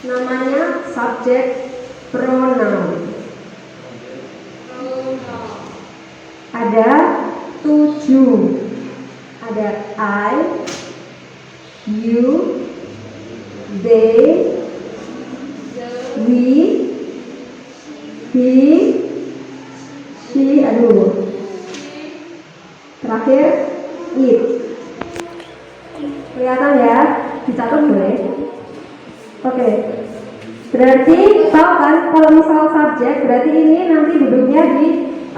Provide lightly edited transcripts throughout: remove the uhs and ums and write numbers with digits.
namanya subjek pronoun. Ada 7. Ada I, you, they, we, he, she, terakhir it. Kelihatan ya? Dicatat boleh? Oke. Berarti tahu kan kalau misal subjek berarti ini nanti duduknya di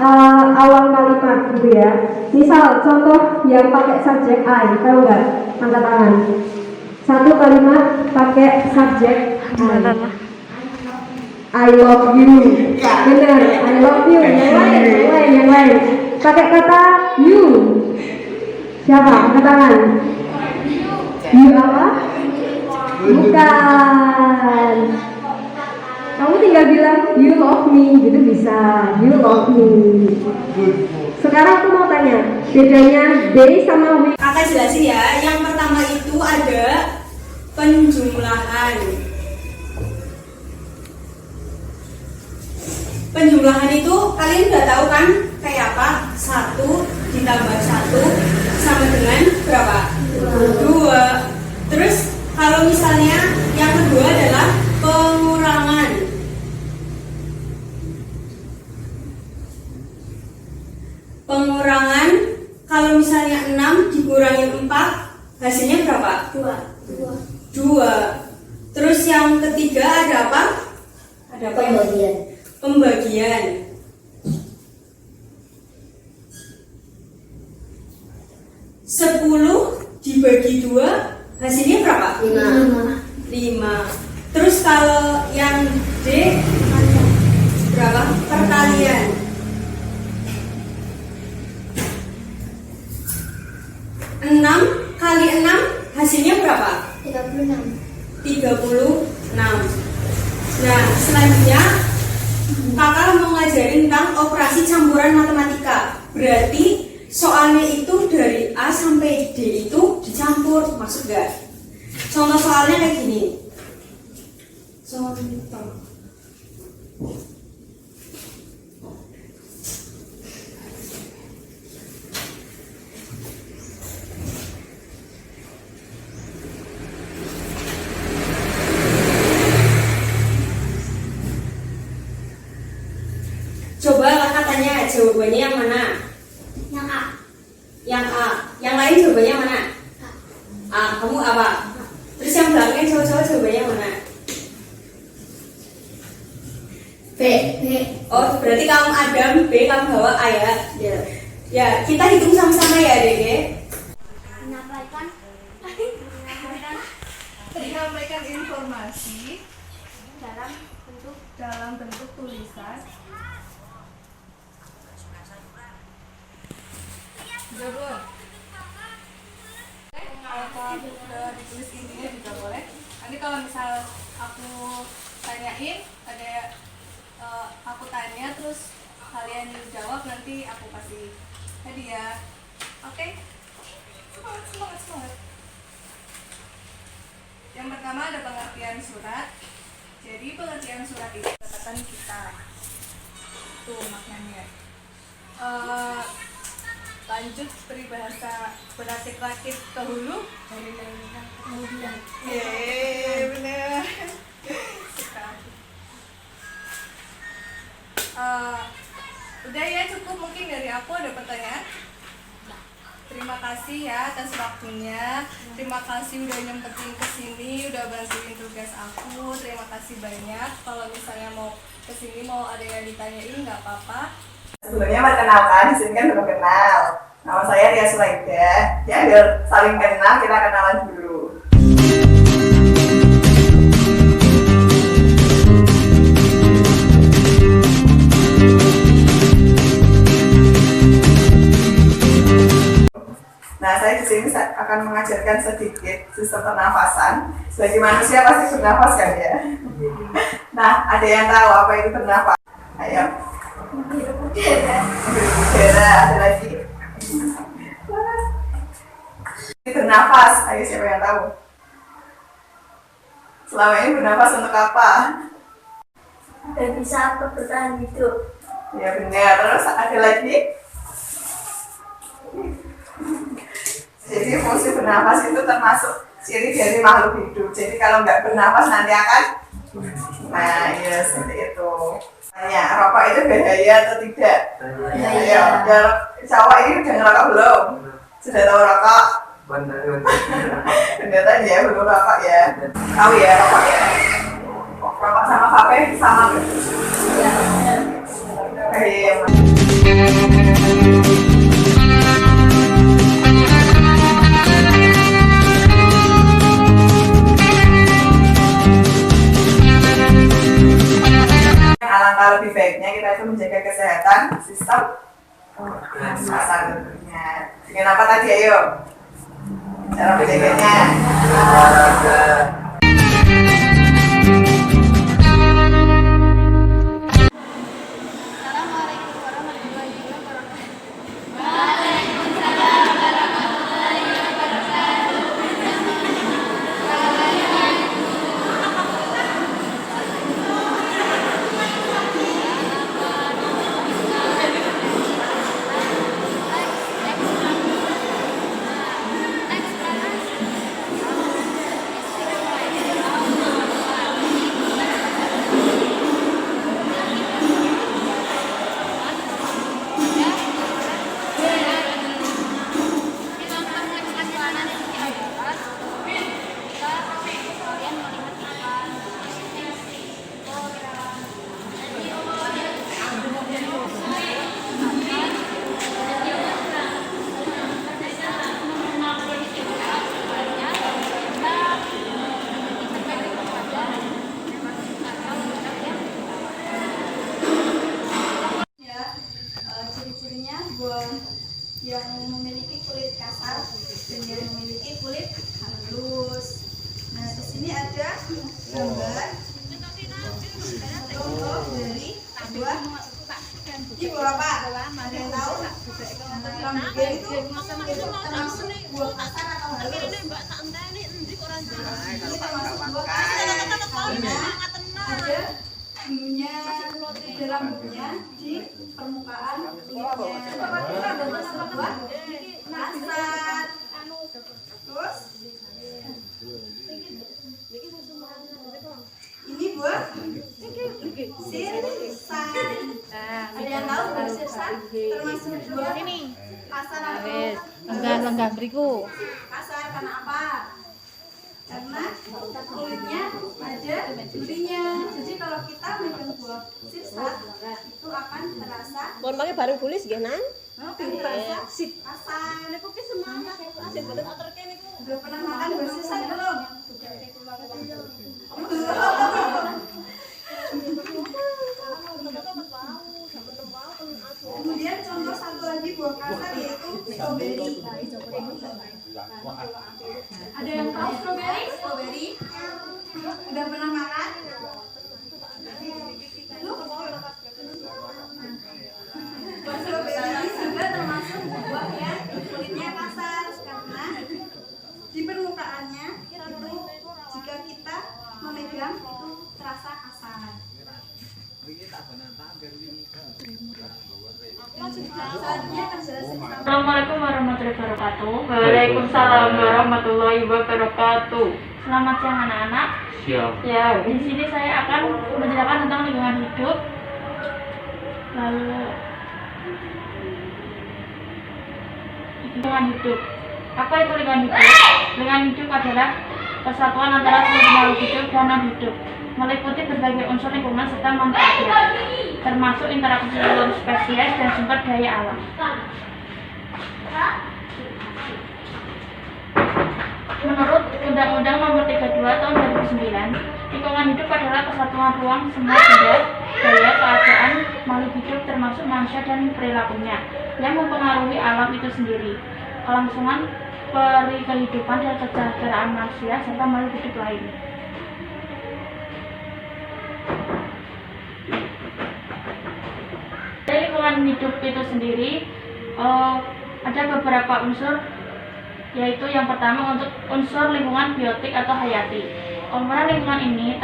awal kalimat gitu ya. Misal contoh yang pakai subjek I, tahu nggak? Angkat tangan. Satu kalimat pakai subjek I. I love you. Benar, I love you. Yang lain. Pakai kata you. Siapa? Angkat tangan. You apa? Bukan. Kamu tinggal bilang you love me, gitu bisa. You love me. Sekarang aku mau tanya, bedanya they sama we. Kakak jelasin ya. Yang pertama itu ada penjumlahan. Penjumlahan itu kalian udah tahu kan kayak apa? 1 ditambah 1 sama dengan berapa? 2. Terus kalau misalnya yang kedua adalah pengurangan. Pengurangan kalau misalnya 6 dikurangi 4 hasilnya berapa? 2. Terus yang ketiga ada apa? Ada pembagian. Pembagian. 10 dibagi 2 hasilnya berapa? 5. Terus kalau yang D berapa? Perkalian. 6 kali 6 hasilnya berapa? 36. Nah, selanjutnya kakak mau ngajarin tentang operasi campuran matematika. Berarti soalnya itu dari A sampai D itu dicampur, maksud gak? Contoh soalnya kayak gini. Contoh. Coba kakak tanya jawabannya yang mana? Yang A. Yang A. Yang lain jawabannya mana? A. Kamu apa? Terus yang belakangnya cowok-cowok jawabannya mana? B. Oh, berarti kamu Adam, B kamu bawa A ya? Ya, kita hitung sama-sama ya, Dede. Menyampaikan informasi dalam bentuk tulisan. Udah. Kalau udah ditulis intinya juga boleh. Nanti kalau misal aku tanyain, aku tanya terus kalian jawab, nanti aku kasih hadiah. Oke? Semangat. Yang pertama ada pengertian surat. Jadi pengertian surat itu catatan kita. Itu maknanya. Lanjut peribahasa berakit-rakit ke hulu. Kemudian. Bener. Udah ya, cukup mungkin dari aku. Ada pertanyaan? Terima kasih ya atas waktunya. Terima kasih udah nyempetin kesini, udah bantuin tugas aku. Terima kasih banyak. Kalau misalnya mau kesini mau ada yang ditanyain nggak apa-apa. Sebelumnya perkenalkan, di sini kan belum kenal. Nama saya Ria Sulaida. Ya, biar saling kenal, kita kenalan dulu. Nah, saya di sini akan mengajarkan sedikit sistem pernafasan. Sebagai manusia pasti bernafas kan ya? Nah, ada yang tahu apa itu bernafas? Ayo. Udara, ada lagi. Bernafas, ayo siapa yang tahu? Selama ini bernafas untuk apa? Dan bisa bertahan hidup. Ya benar. Terus ada lagi? Jadi fungsi bernafas itu termasuk ciri dari makhluk hidup. Jadi kalau nggak bernafas nanti akan, nah ya seperti itu. Tanya, rokok itu bahaya atau tidak? Bahaya. Ya, cowok ini udah ngerokok belum? Sudah tahu rokok? Ternyata dia belum rokok ya. Tahu ya rokok ya? Rokok sama vape sama nggak? Iya. Alangkah lebih baiknya kita itu menjaga kesehatan sistem pernafasan tentunya. Dengan apa tadi ayo? Cara menjaganya. Assalamualaikum warahmatullahi wabarakatuh. Ciri-cirinya buah yang memiliki kulit kasar dan yang memiliki kulit halus. Nah, di sini ada gambar contoh dari buah. Ini buah apa? Ada yang tahu? Rambutnya itu termasuk buah kasar atau halus? Ini termasuk buah kasar karena ada bulunya di rambutnya di permukaan kulitnya. Termasuk buah kasar. Terus ini buah sirsan. Ada yang tahu buah sirsan termasuk buah kasar atau lenggah beriku. kasar karena apa? Karena kulitnya ada durinya. Jadi kalau kita megang buah sirsan itu akan terasa Mohon pakai bareng bulis nggih, Nan? terasa kasar. Udah pernah makan buah sirsan belum? Kemudian contoh satu lagi buah kasar yaitu stroberi. Ada yang tahu stroberi? Stroberi? Udah pernah makan? Belum? Buah stroberi ini juga termasuk buah yang kulitnya kasar karena di permukaannya itu jika kita memegang itu terasa kasar. Selanjutnya akan jelasin. Assalamualaikum warahmatullahi wabarakatuh. Waalaikumsalam warahmatullahi wabarakatuh. Selamat siang anak-anak. Siap. Ya, di sini saya akan menjelaskan tentang lingkungan hidup. Lalu lingkungan hidup. Apa itu lingkungan hidup? Lingkungan hidup adalah kesatuan antara seluruh makhluk hidup dan non-hidup, meliputi berbagai unsur lingkungan serta manfaatnya, termasuk interaksi seluruh spesies dan sumber daya alam. Menurut Undang-Undang Nomor 32 Tahun 2009, lingkungan hidup adalah kesatuan ruang semua sumber daya keadaan makhluk hidup termasuk manusia dan perilakunya yang mempengaruhi alam itu sendiri, kelangsungan peri kehidupan dan kesejahteraan manusia serta makhluk hidup lain. Dari lingkungan hidup itu sendiri ada beberapa unsur, yaitu yang pertama untuk unsur lingkungan biotik atau hayati. Komponen lingkungan ini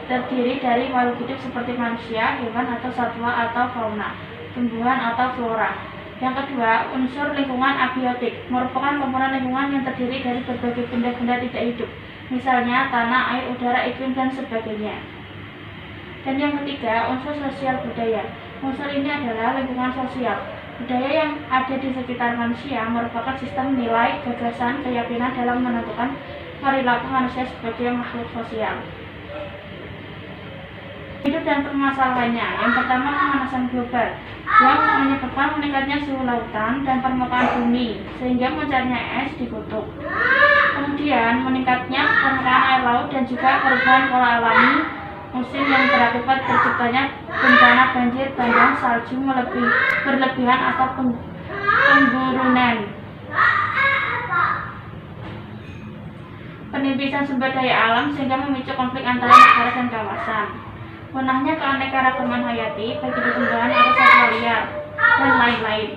terdiri dari makhluk hidup seperti manusia, hewan atau satwa atau fauna, tumbuhan atau flora. Yang kedua, unsur lingkungan abiotik merupakan komponen lingkungan yang terdiri dari berbagai benda-benda tidak hidup, misalnya tanah, air, udara, iklim, dan sebagainya. Dan yang ketiga, unsur sosial budaya. Unsur ini adalah lingkungan sosial. Budaya yang ada di sekitar manusia merupakan sistem nilai, gagasan, keyakinan dalam menentukan perilaku manusia sebagai makhluk sosial. Hidup dan permasalahannya. Yang pertama, pemanasan global yang menyebabkan meningkatnya suhu lautan dan permukaan bumi sehingga munculnya es di kutub. Kemudian meningkatnya permukaan air laut dan juga perubahan pola alami musim yang berakibat terciptanya bencana banjir, bandang, salju berlebihan atau penggurunan. Penipisan sumber daya alam sehingga memicu konflik antara negara dan kawasan. Punahnya keanekaragaman hayati baik itu tumbuhan atau satwa liar dan lain-lain.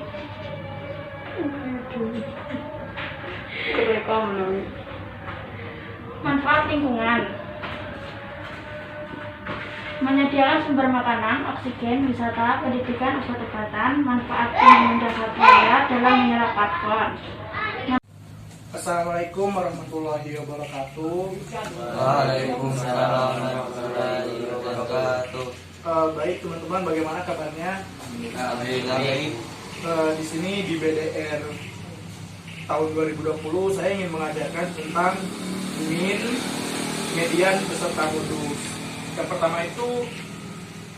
Manfaat lingkungan: menyediakan sumber makanan, oksigen, wisata, pendidikan, obat-obatan, manfaat mendapat daya dalam menyerap karbon. Assalamualaikum warahmatullahi wabarakatuh. Waalaikumsalam warahmatullahi wabarakatuh. Baik teman-teman, bagaimana kabarnya? Alhamdulillah baik. Di sini di BDR tahun 2020 saya ingin mengajarkan tentang min, median beserta modus. Yang pertama itu,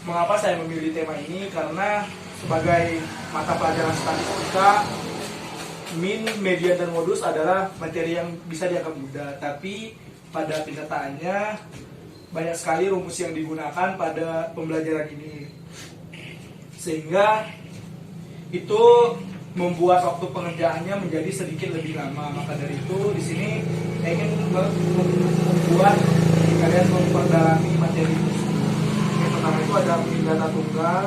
mengapa saya memilih tema ini? Karena sebagai mata pelajaran statistika, min, median, dan modus adalah materi yang bisa dianggap mudah, tapi pada kenyataannya banyak sekali rumus yang digunakan pada pembelajaran ini, sehingga itu membuat waktu pengerjaannya menjadi sedikit lebih lama. Maka dari itu di sini saya ingin membuat kalian memperdalami materi ini. Yang pertama itu ada min data tunggal,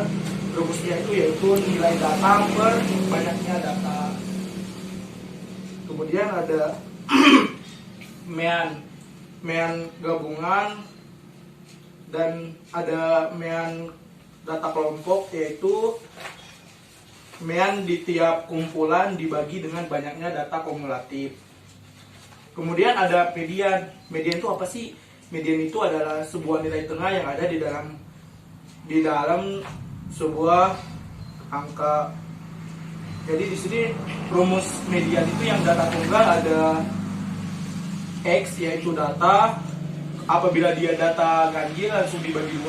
rumusnya itu yaitu nilai data per banyaknya data. Kemudian ada mean gabungan, dan ada mean data kelompok, yaitu mean di tiap kumpulan dibagi dengan banyaknya data kumulatif. Kemudian ada median. Median itu apa sih? Median itu adalah sebuah nilai tengah yang ada di dalam sebuah angka. Jadi di sini rumus median itu yang data tunggal ada X, yaitu data. Apabila dia data ganjil langsung dibagi 2.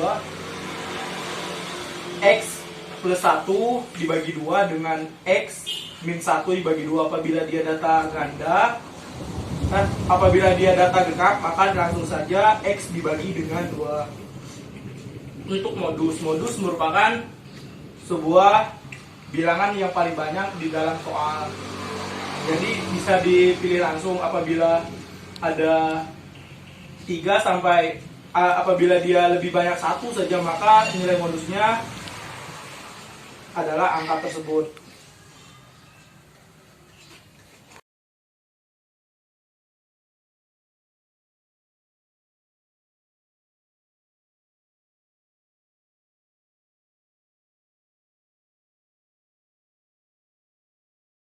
X plus 1 dibagi 2 dengan X min 1 dibagi 2 apabila dia data ganda. Dan apabila dia data genap, maka langsung saja X dibagi dengan 2. Untuk modus merupakan sebuah bilangan yang paling banyak di dalam soal. Jadi bisa dipilih langsung apabila ada 3 sampai apabila dia lebih banyak 1 saja, maka nilai modusnya adalah angka tersebut.